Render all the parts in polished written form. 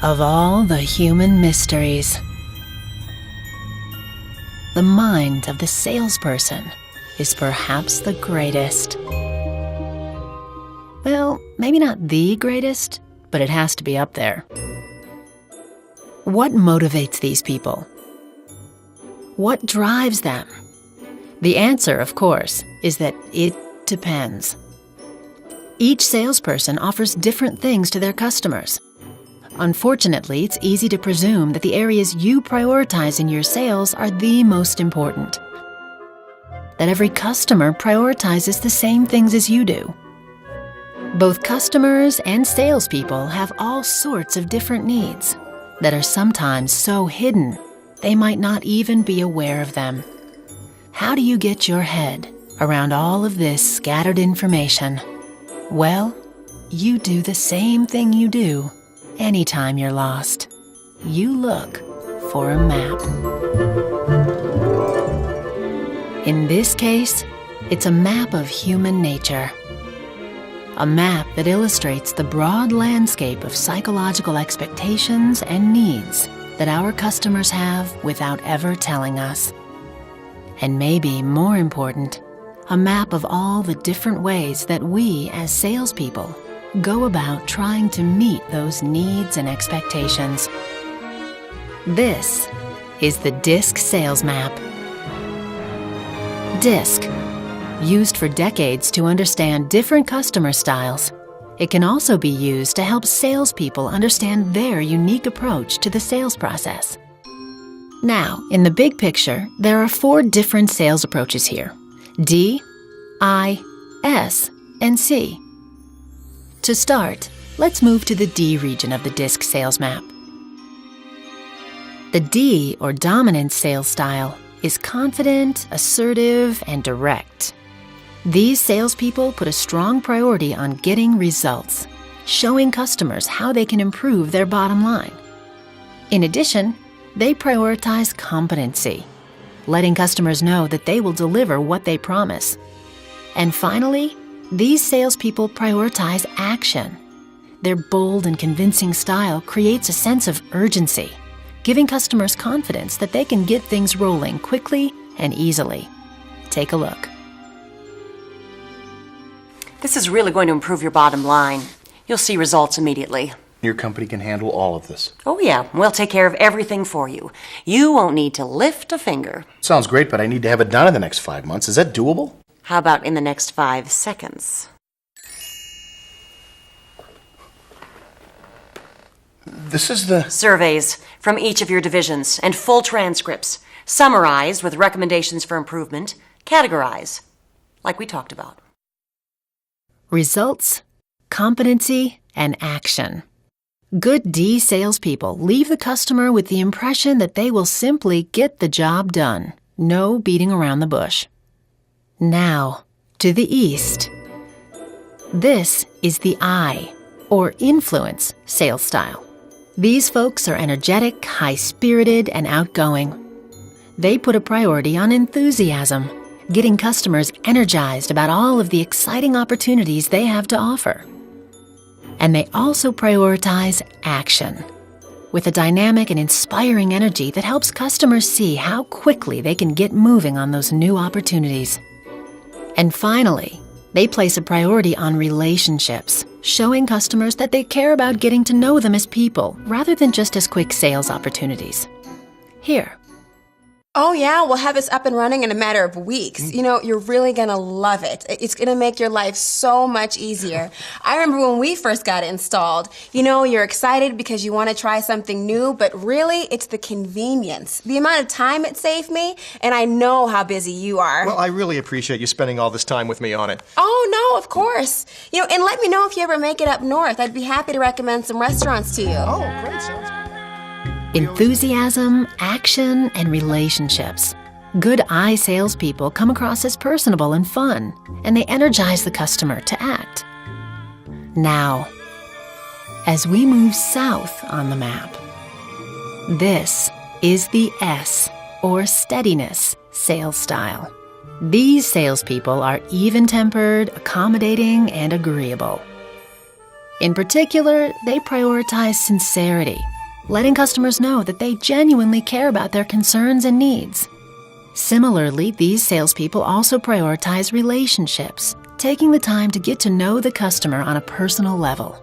Of all the human mysteries, the mind of the salesperson is perhaps the greatest. Well, maybe not the greatest, but it has to be up there. What motivates these people? What drives them? The answer, of course, is that it depends. Each salesperson offers different things to their customers. Unfortunately, it's easy to presume that the areas you prioritize in your sales are the most important. That every customer prioritizes the same things as you do. Both customers and salespeople have all sorts of different needs that are sometimes so hidden they might not even be aware of them. How do you get your head around all of this scattered information? Well, you do the same thing you do anytime you're lost. You look for a map. In this case, it's a map of human nature. A map that illustrates the broad landscape of psychological expectations and needs that our customers have without ever telling us. And maybe more important, a map of all the different ways that we as salespeople go about trying to meet those needs and expectations. This is the DiSC sales map. DiSC, used for decades to understand different customer styles, it can also be used to help salespeople understand their unique approach to the sales process. Now, in the big picture, there are 4 different sales approaches here: D, I, S, and C. To start, let's move to the D region of the DiSC sales map. The D, or dominant sales style, is confident, assertive, and direct. These salespeople put a strong priority on getting results, showing customers how they can improve their bottom line. In addition, they prioritize competency, letting customers know that they will deliver what they promise. And finally, these salespeople prioritize action. Their bold and convincing style creates a sense of urgency, giving customers confidence that they can get things rolling quickly and easily. Take a look. This is really going to improve your bottom line. You'll see results immediately. Your company can handle all of this. Oh yeah, we'll take care of everything for you. You won't need to lift a finger. Sounds great, but I need to have it done in the next 5 months. Is that doable? How about in the next 5 seconds? This is the... Surveys from each of your divisions and full transcripts, summarized with recommendations for improvement, categorize, like we talked about. Results, competency, and action. Good D salespeople leave the customer with the impression that they will simply get the job done. No beating around the bush. Now, to the east. This is the I, or influence, sales style. These folks are energetic, high-spirited, and outgoing. They put a priority on enthusiasm, getting customers energized about all of the exciting opportunities they have to offer. And they also prioritize action, with a dynamic and inspiring energy that helps customers see how quickly they can get moving on those new opportunities. And finally, they place a priority on relationships, showing customers that they care about getting to know them as people rather than just as quick sales opportunities. Here. Oh yeah, we'll have this up and running in a matter of weeks. You know, you're really gonna love it. It's gonna make your life so much easier. I remember when we first got it installed. You know, you're excited because you want to try something new, but really, it's the convenience. The amount of time it saved me, and I know how busy you are. Well, I really appreciate you spending all this time with me on it. Oh no, of course. You know, and let me know if you ever make it up north. I'd be happy to recommend some restaurants to you. Oh, great, sounds good. Enthusiasm, action, and relationships. Good I salespeople come across as personable and fun, and they energize the customer to act. Now, as we move south on the map, this is the S, or steadiness, sales style. These salespeople are even-tempered, accommodating, and agreeable. In particular, they prioritize sincerity, letting customers know that they genuinely care about their concerns and needs. Similarly, these salespeople also prioritize relationships, taking the time to get to know the customer on a personal level.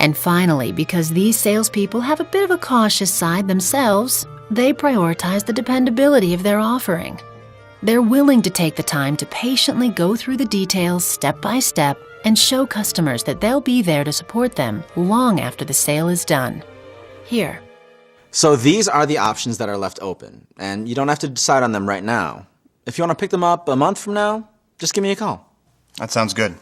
And finally, because these salespeople have a bit of a cautious side themselves, they prioritize the dependability of their offering. They're willing to take the time to patiently go through the details step by step and show customers that they'll be there to support them long after the sale is done. Here. So these are the options that are left open, and you don't have to decide on them right now. If you want to pick them up a month from now, just give me a call. That sounds good.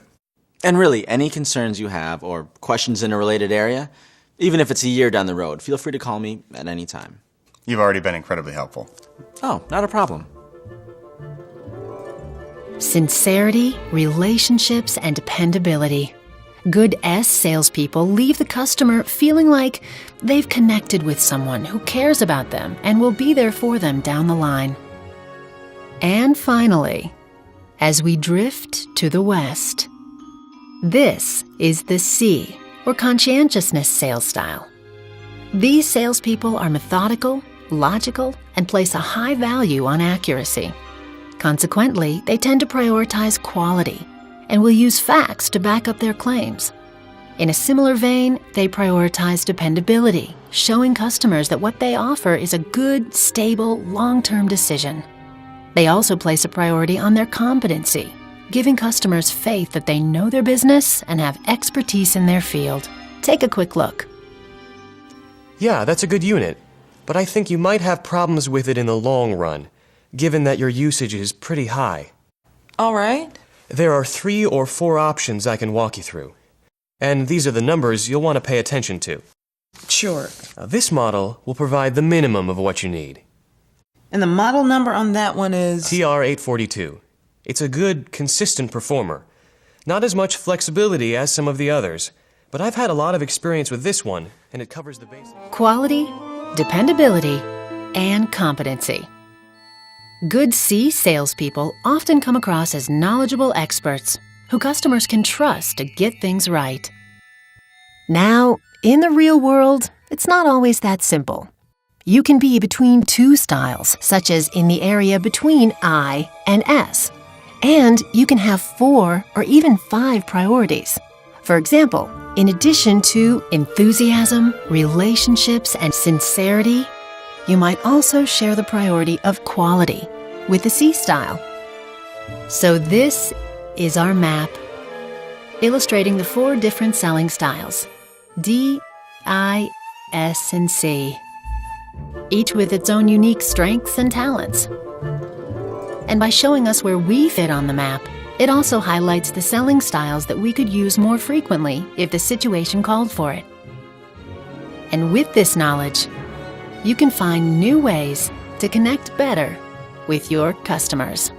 And really, any concerns you have or questions in a related area, even if it's a year down the road, feel free to call me at any time. You've already been incredibly helpful. Oh, not a problem. Sincerity, relationships, and dependability. Good S salespeople leave the customer feeling like they've connected with someone who cares about them and will be there for them down the line. And finally, as we drift to the west, this is the C, or conscientiousness sales style. These salespeople are methodical, logical, and place a high value on accuracy. Consequently, they tend to prioritize quality and will use facts to back up their claims. In a similar vein, they prioritize dependability, showing customers that what they offer is a good, stable, long-term decision. They also place a priority on their competency, giving customers faith that they know their business and have expertise in their field. Take a quick look. Yeah, that's a good unit, but I think you might have problems with it in the long run, given that your usage is pretty high. All right. There are 3 or 4 options I can walk you through, and these are the numbers you'll want to pay attention to. Sure. This model will provide the minimum of what you need. And the model number on that one is... TR-842. It's a good, consistent performer. Not as much flexibility as some of the others, but I've had a lot of experience with this one, and it covers the basics. Quality, dependability, and competency. Good C salespeople often come across as knowledgeable experts who customers can trust to get things right. Now, in the real world, it's not always that simple. You can be between 2 styles, such as in the area between I and S. And you can have 4 or even 5 priorities. For example, in addition to enthusiasm, relationships, and sincerity, you might also share the priority of quality with the C style. So this is our map, illustrating the 4 different selling styles, D, I, S, and C, each with its own unique strengths and talents. And by showing us where we fit on the map, it also highlights the selling styles that we could use more frequently if the situation called for it. And with this knowledge, you can find new ways to connect better with your customers.